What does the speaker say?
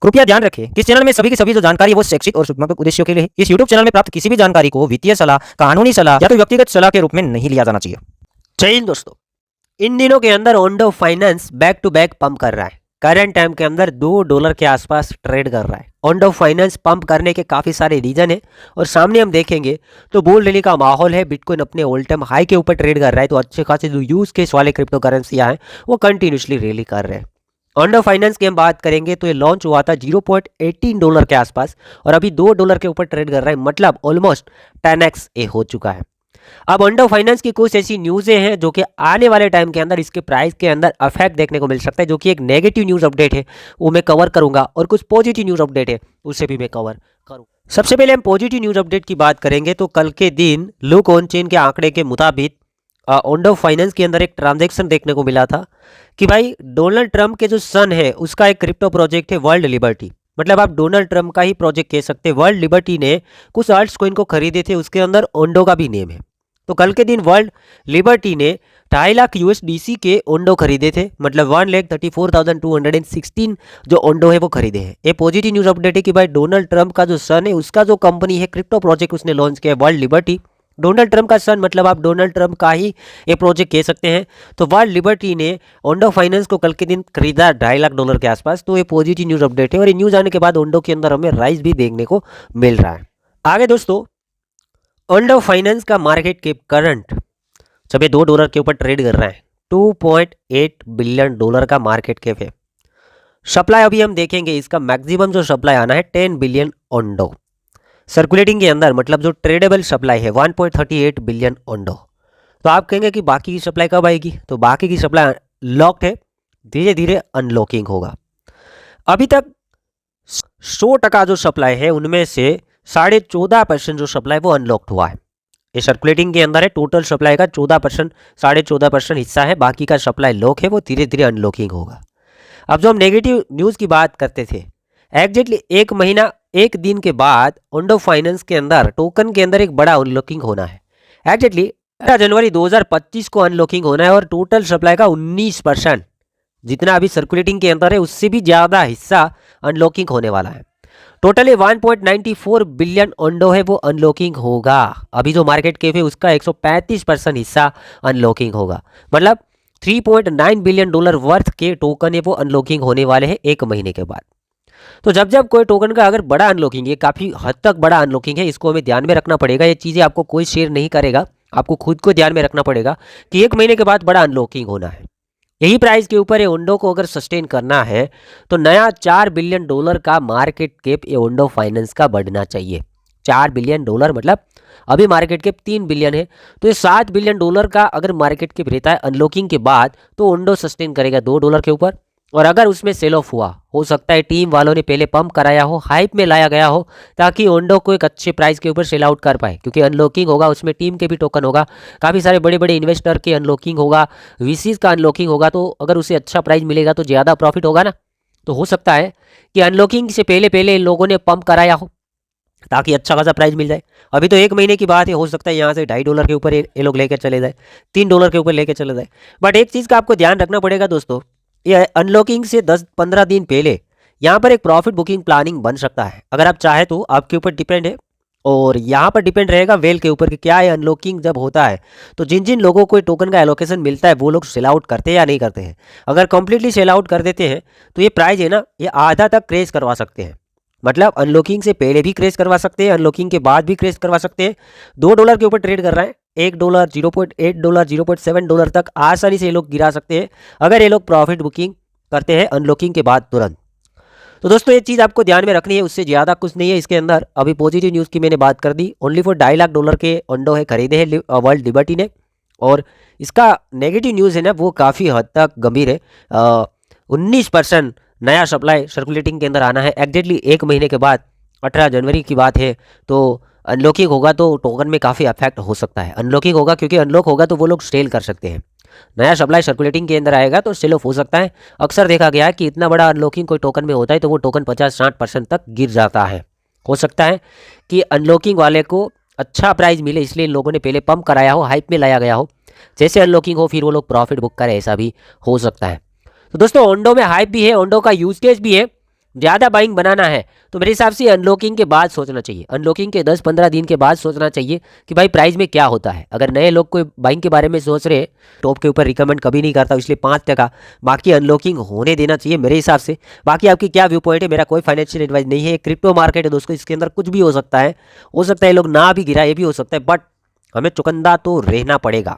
कृपया ध्यान रखें कि इस चैनल में सभी की सभी जो जानकारी है वो शैक्षिक और सूचनात्मक उद्देश्यों के लिए है। इस यूट्यूब चैनल में प्राप्त किसी भी जानकारी को वित्तीय सलाह, कानूनी सलाह या तो व्यक्तिगत सलाह के रूप में नहीं लिया जाना चाहिए। जय हिंद दोस्तों। इन दिनों के अंदर Ondo finance back to back pump कर रहा है। करंट टाइम के अंदर $2 के आसपास ट्रेड कर रहा है। ओंडो फाइनेंस पंप करने के काफ़ी सारे रीजन है और सामने हम देखेंगे तो बुल रैली का माहौल है। बिटकॉइन अपने ऑल टाइम हाई के ऊपर ट्रेड कर रहा है, तो अच्छे खासे जो यूज केस वाले क्रिप्टो करेंसियाँ हैं वो कंटिन्यूसली रैली कर रहे हैं। ओंडो फाइनेंस की हम बात करेंगे तो ये लॉन्च हुआ था $0.18 के आसपास और अभी $2 के ऊपर ट्रेड कर रहा है, मतलब ऑलमोस्ट 10x ए हो चुका है। अब ओंडो फाइनेंस की कुछ ऐसी न्यूज़ें हैं जो कि आने वाले टाइम के अंदर इसके प्राइस के अंदर अफेक्ट देखने को मिल सकता है, जो कि एक नेगेटिव न्यूज़ अपडेट है वो मैं कवर करूंगा और कुछ पॉजिटिव न्यूज़ अपडेट है उसे भी मैं कवर करूँगा। सबसे पहले हम पॉजिटिव न्यूज़ अपडेट की बात करेंगे तो कल के दिन लुक ऑन चेन के आंकड़े के मुताबिक ओंडो फाइनेंस के अंदर एक ट्रांजैक्शन देखने को मिला था कि भाई डोनाल्ड ट्रंप के जो सन है उसका एक क्रिप्टो प्रोजेक्ट है वर्ल्ड लिबर्टी, मतलब आप डोनाल्ड ट्रंप का ही प्रोजेक्ट कह सकते हैं। वर्ल्ड लिबर्टी ने कुछ आल्ट्स कॉइन को खरीदे थे, उसके अंदर ओंडो का भी नेम है। तो कल के दिन वर्ल्ड लिबर्टी ने 2.5 लाख USDC के ओंडो खरीदे थे, मतलब 1,34,216 जो ओंडो है वो खरीदे हैं। ये पॉजिटिव न्यूज़ अपडेट है कि भाई डोनाल्ड ट्रंप का जो सन है उसका जो कंपनी है क्रिप्टो प्रोजेक्ट उसने लॉन्च किया वर्ल्ड लिबर्टी। डोनाल्ड ट्रंप का सन मतलब आप डोनाल्ड ट्रंप का ही ये प्रोजेक्ट कह सकते हैं। तो वर्ल्ड लिबर्टी ने ओंडो फाइनेंस को कल के दिन खरीदा $2.5 लाख के आसपास। तो ये पॉजिटिव न्यूज़ अपडेट है और ये न्यूज़ आने के बाद ओंडो के अंदर हमें राइज भी देखने को मिल रहा है। आगे दोस्तों, ओंडो फाइनेंस का मार्केट कैप करंट जब ये $2 के ऊपर ट्रेड कर रहा है, $2.8 बिलियन का मार्केट कैप है। सप्लाई अभी हम देखेंगे, इसका मैक्सिमम जो सप्लाई आना है 10 बिलियन ओंडो सर्कुलेटिंग के अंदर, मतलब जो ट्रेडेबल सप्लाई है 1.38 बिलियन ओंडो। तो आप कहेंगे कि बाकी की सप्लाई कब आएगी, तो बाकी की सप्लाई लॉक्ड है, धीरे धीरे अनलॉकिंग होगा। अभी तक 100% जो सप्लाई है उनमें से 14.5% जो सप्लाई वो अनलॉक्ड हुआ है। ये सर्कुलेटिंग के अंदर है, टोटल सप्लाई का 14%, 14.5% हिस्सा है, बाकी का सप्लाई लॉक है, वो धीरे धीरे अनलॉकिंग होगा। अब जो हम नेगेटिव न्यूज़ की बात करते थे, एग्जैक्टली एक महीना एक दिन के बाद ओंडो फाइनेंस के अंदर टोकन के अंदर एक बड़ा अनलॉकिंग होना है। एग्जैक्टली 18 जनवरी 2025 को अनलॉकिंग होना है और टोटल सप्लाई का 19%, जितना अभी सर्कुलेटिंग के अंदर है उससे भी ज़्यादा हिस्सा अनलॉकिंग होने वाला है। टोटली 1.94 बिलियन ओंडो है वो अनलॉकिंग होगा। अभी जो मार्केट कैप है उसका 135% हिस्सा अनलॉकिंग होगा, मतलब $3.9 बिलियन वर्थ के टोकन है वो अनलॉकिंग होने वाले हैं एक महीने के बाद। तो जब जब कोई टोकन का अगर बड़ा अनलॉकिंग है, काफ़ी हद तक बड़ा अनलॉकिंग है, इसको हमें ध्यान में रखना पड़ेगा। ये चीज़ें आपको कोई शेयर नहीं करेगा, आपको खुद को ध्यान में रखना पड़ेगा कि एक महीने के बाद बड़ा अनलॉकिंग होना है। यही प्राइस के ऊपर ये ओंडो को अगर सस्टेन करना है तो नया $4 बिलियन का मार्केट कैप ये ओंडो फाइनेंस का बढ़ना चाहिए। $4 बिलियन मतलब अभी मार्केट कैप 3 बिलियन है, तो ये $7 बिलियन का अगर मार्केट कैप रहता है अनलॉकिंग के बाद तो ओंडो सस्टेन करेगा $2 के ऊपर। और अगर उसमें सेल ऑफ हुआ, हो सकता है टीम वालों ने पहले पंप कराया हो, हाइप में लाया गया हो ताकि ओंडो को एक अच्छे प्राइस के ऊपर सेल आउट कर पाए, क्योंकि अनलॉकिंग होगा उसमें टीम के भी टोकन होगा, काफ़ी सारे बड़े बड़े इन्वेस्टर के अनलॉकिंग होगा, VCs का अनलॉकिंग होगा। तो अगर उसे अच्छा प्राइस मिलेगा तो ज़्यादा प्रॉफिट होगा ना। तो हो सकता है कि अनलॉकिंग से पहले पहले इन लोगों ने पंप कराया हो ताकि अच्छा खासा प्राइस मिल जाए। अभी तो एक महीने की बात है, हो सकता है यहाँ से $2.5 के ऊपर ये लोग लेकर चले जाए, $3 के ऊपर लेकर चले जाए। बट एक चीज़ का आपको ध्यान रखना पड़ेगा दोस्तों, ये अनलॉकिंग से 10-15 दिन पहले यहाँ पर एक प्रॉफिट बुकिंग प्लानिंग बन सकता है। अगर आप चाहे तो आपके ऊपर डिपेंड है, और यहाँ पर डिपेंड रहेगा वेल के ऊपर कि क्या है अनलॉकिंग जब होता है तो जिन जिन लोगों को टोकन का एलोकेशन मिलता है वो लोग सेल आउट करते हैं या नहीं करते हैं। अगर कंप्लीटली सेल आउट कर देते हैं तो ये प्राइस है ना, ये आधा तक क्रेश करवा सकते हैं, मतलब अनलॉकिंग से पहले भी क्रेश करवा सकते हैं, अनलॉकिंग के बाद भी क्रेश करवा सकते हैं। $2 के ऊपर ट्रेड कर रहा है, $1, $0.8, $0.7 तक आसानी से ये लोग गिरा सकते हैं अगर ये लोग प्रॉफिट बुकिंग करते हैं अनलॉकिंग के बाद तुरंत। तो दोस्तों ये चीज़ आपको ध्यान में रखनी है, उससे ज़्यादा कुछ नहीं है इसके अंदर। अभी पॉजिटिव न्यूज़ की मैंने बात कर दी, ओनली फॉर $2.5 लाख के ओंडो है खरीदे हैं वर्ल्ड लिबर्टी ने। और इसका नेगेटिव न्यूज़ है ना वो काफ़ी हद तक गंभीर है। 19% नया सप्लाई सर्कुलेटिंग के अंदर आना है एग्जैक्टली एक महीने के बाद, 18 जनवरी की बात है। तो अनलॉकिंग होगा तो टोकन में काफ़ी अफेक्ट हो सकता है। अनलॉकिंग होगा क्योंकि अनलॉक होगा तो वो लोग सेल कर सकते हैं, नया सप्लाई सर्कुलेटिंग के अंदर आएगा तो सेल ऑफ हो सकता है। अक्सर देखा गया है कि इतना बड़ा अनलॉकिंग कोई टोकन में होता है तो वो टोकन 50-60% तक गिर जाता है। हो सकता है कि अनलॉकिंग वाले को अच्छा प्राइस मिले इसलिए इन लोगों ने पहले पंप कराया हो, हाइप में लाया गया हो, जैसे अनलॉकिंग हो फिर वो लोग प्रॉफिट बुक करें, ऐसा भी हो सकता है। तो दोस्तों ओंडो में हाइप भी है, ओंडो का यूज केस भी है, ज़्यादा बाइंग बनाना है तो मेरे हिसाब से अनलॉकिंग के बाद सोचना चाहिए। अनलॉकिंग के 10-15 दिन के बाद सोचना चाहिए कि भाई प्राइस में क्या होता है। अगर नए लोग कोई बाइंग के बारे में सोच रहे हैं, टॉप के ऊपर रिकमेंड कभी नहीं करता, इसलिए 5%, बाकी अनलॉकिंग होने देना चाहिए मेरे हिसाब से। बाकी आपकी क्या व्यू पॉइंट है, मेरा कोई फाइनेंशियल एडवाइस नहीं है। क्रिप्टो मार्केट है दोस्तों, इसके अंदर कुछ भी हो सकता है। हो सकता है लोग ना भी गिरा, ये भी हो सकता है, बट हमें चुकंदा तो रहना पड़ेगा।